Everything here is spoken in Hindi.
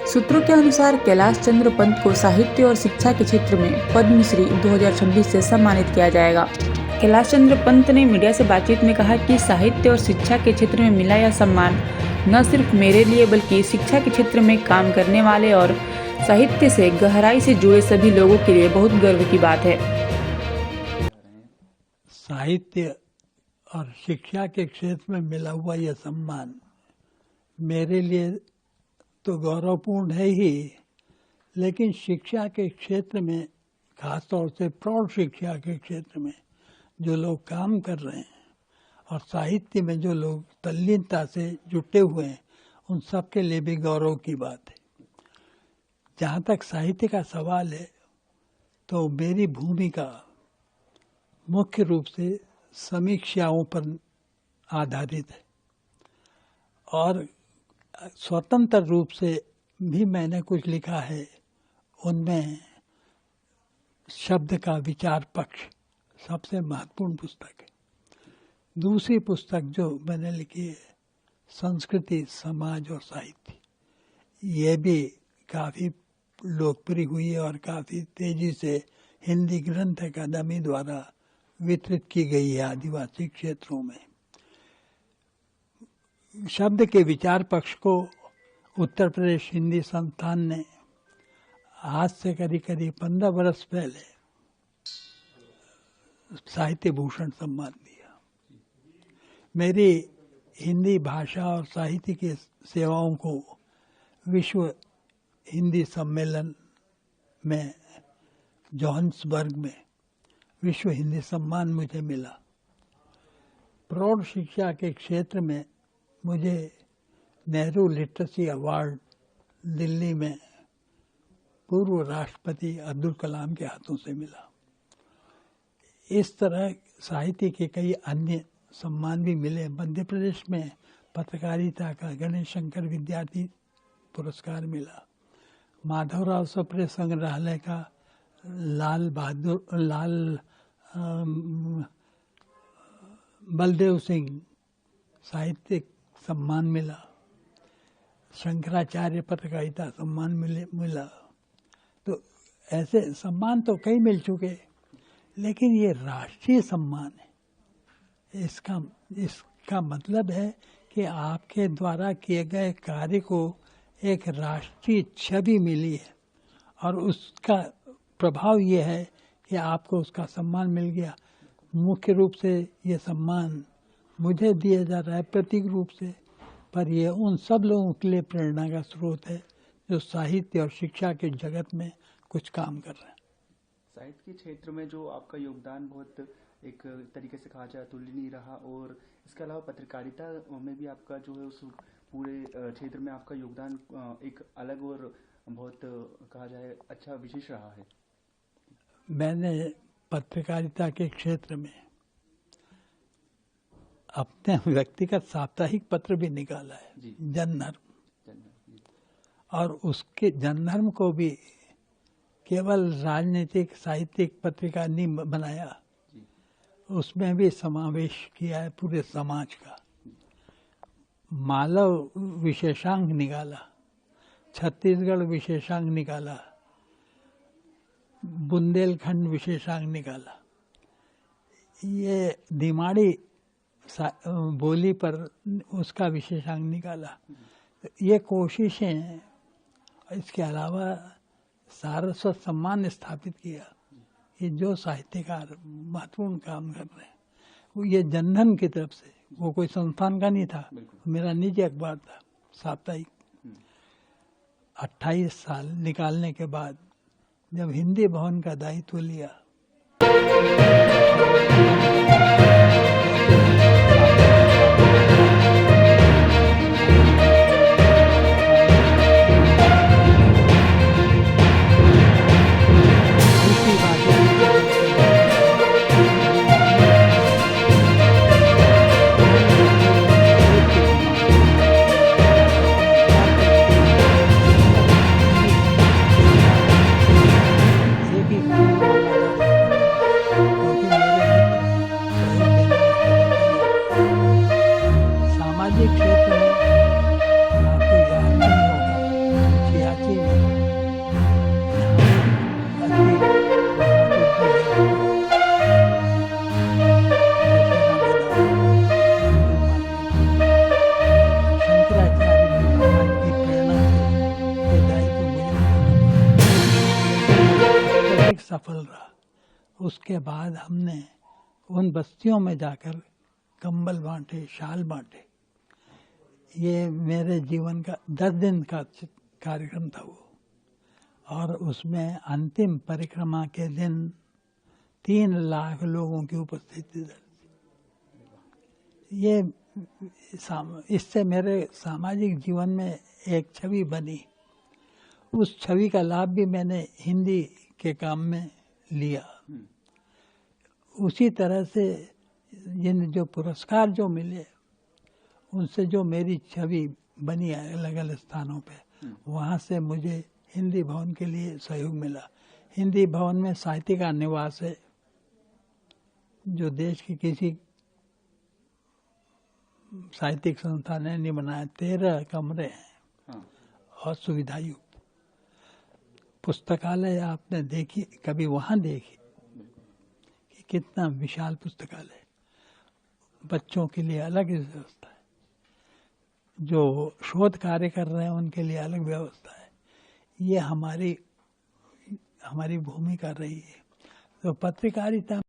सूत्रों के अनुसार कैलाश चंद्र पंत को साहित्य और शिक्षा के क्षेत्र में पद्मश्री 2026 से सम्मानित किया जाएगा। कैलाश चंद्र पंत ने मीडिया से बातचीत में कहा कि साहित्य और शिक्षा के क्षेत्र में मिला यह सम्मान न सिर्फ मेरे लिए बल्कि शिक्षा के क्षेत्र में काम करने वाले और साहित्य से गहराई से जुड़े सभी लोगों के लिए बहुत गर्व की बात है। साहित्य और शिक्षा के क्षेत्र में मिला हुआ यह सम्मान मेरे लिए तो गौरवपूर्ण है ही, लेकिन शिक्षा के क्षेत्र में, खासतौर से प्रौढ़ शिक्षा के क्षेत्र में जो लोग काम कर रहे हैं और साहित्य में जो लोग तल्लीनता से जुटे हुए हैं, उन सब के लिए भी गौरव की बात है। जहाँ तक साहित्य का सवाल है तो मेरी भूमिका मुख्य रूप से समीक्षाओं पर आधारित है और स्वतंत्र रूप से भी मैंने कुछ लिखा है। उनमें शब्द का विचार पक्ष सबसे महत्वपूर्ण पुस्तक है। दूसरी पुस्तक जो मैंने लिखी है संस्कृति, समाज और साहित्य, ये भी काफ़ी लोकप्रिय हुई है और काफ़ी तेजी से हिंदी ग्रंथ अकादमी द्वारा वितरित की गई है आदिवासी क्षेत्रों में। शब्द के विचार पक्ष को उत्तर प्रदेश हिंदी संस्थान ने आज से करीब 15 वर्ष पहले साहित्य भूषण सम्मान दिया। मेरी हिंदी भाषा और साहित्य की सेवाओं को विश्व हिंदी सम्मेलन में जोहान्सबर्ग में विश्व हिंदी सम्मान मुझे मिला। प्रौढ़ शिक्षा के क्षेत्र में मुझे नेहरू लिटरेसी अवार्ड दिल्ली में पूर्व राष्ट्रपति अब्दुल कलाम के हाथों से मिला। इस तरह साहित्य के कई अन्य सम्मान भी मिले। मध्य प्रदेश में पत्रकारिता का गणेश शंकर विद्यार्थी पुरस्कार मिला। माधवराव सप्रे संग्रहालय का बलदेव सिंह साहित्यिक सम्मान मिला। शंकराचार्य पत्रकारिता सम्मान मिला। तो ऐसे सम्मान तो कई मिल चुके, लेकिन ये राष्ट्रीय सम्मान है। इसका मतलब है कि आपके द्वारा किए गए कार्य को एक राष्ट्रीय छवि मिली है और उसका प्रभाव ये है कि आपको उसका सम्मान मिल गया। मुख्य रूप से ये सम्मान मुझे दिया जा रहा है प्रतीक रूप से, पर यह उन सब लोगों के लिए प्रेरणा का स्रोत है जो साहित्य और शिक्षा के जगत में कुछ काम कर रहे हैं। साहित्य के क्षेत्र में जो आपका योगदान बहुत एक तरीके से कहा जाए तुलनीय रहा, और इसके अलावा पत्रकारिता में भी आपका जो है उस पूरे क्षेत्र में आपका योगदान एक अलग और बहुत कहा जाए अच्छा विशेष रहा है। मैंने पत्रकारिता के क्षेत्र में अपने व्यक्तिगत साप्ताहिक पत्र भी निकाला है, जनधर्म, और उसके जनधर्म को भी केवल राजनीतिक साहित्यिक पत्रिका नहीं बनाया, उसमें भी समावेश किया है पूरे समाज का। मालव विशेषांक निकाला, छत्तीसगढ़ विशेषांक निकाला, बुंदेलखंड विशेषांक निकाला। ये दिमाड़ी बोली पर उसका विशेषांक निकाला। ये कोशिशें, इसके अलावा सारस्वत सम्मान स्थापित किया। ये जो साहित्यकार महत्वपूर्ण काम कर रहे हैं, वो ये जनधन की तरफ से, वो कोई संस्थान का नहीं था, मेरा निजी अखबार था साप्ताहिक। 28 साल निकालने के बाद जब हिंदी भवन का दायित्व लिया, सफल रहा। उसके बाद हमने उन बस्तियों में जाकर कंबल बांटे, शाल बांटे। ये मेरे जीवन का 10 दिन का कार्यक्रम था वो। और उसमें अंतिम परिक्रमा के दिन 3 लाख लोगों की उपस्थिति थी। ये इससे मेरे सामाजिक जीवन में एक छवि बनी। उस छवि का लाभ भी मैंने हिंदी के काम में लिया। उसी तरह से जो पुरस्कार जो मिले, उनसे जो मेरी छवि बनी अलग अलग स्थानों पे, वहाँ से मुझे हिंदी भवन के लिए सहयोग मिला। हिंदी भवन में साहित्य का निवास है, जो देश की किसी साहित्यिक संस्था ने नहीं बनाया। 13 कमरे हैं और सुविधायुक्त। पुस्तकालय आपने देखी, कभी वहाँ देखी कि कितना विशाल पुस्तकालय। बच्चों के लिए अलग व्यवस्था है, जो शोध कार्य कर रहे हैं उनके लिए अलग व्यवस्था है। ये हमारी भूमिका रही है। तो पत्रकारिता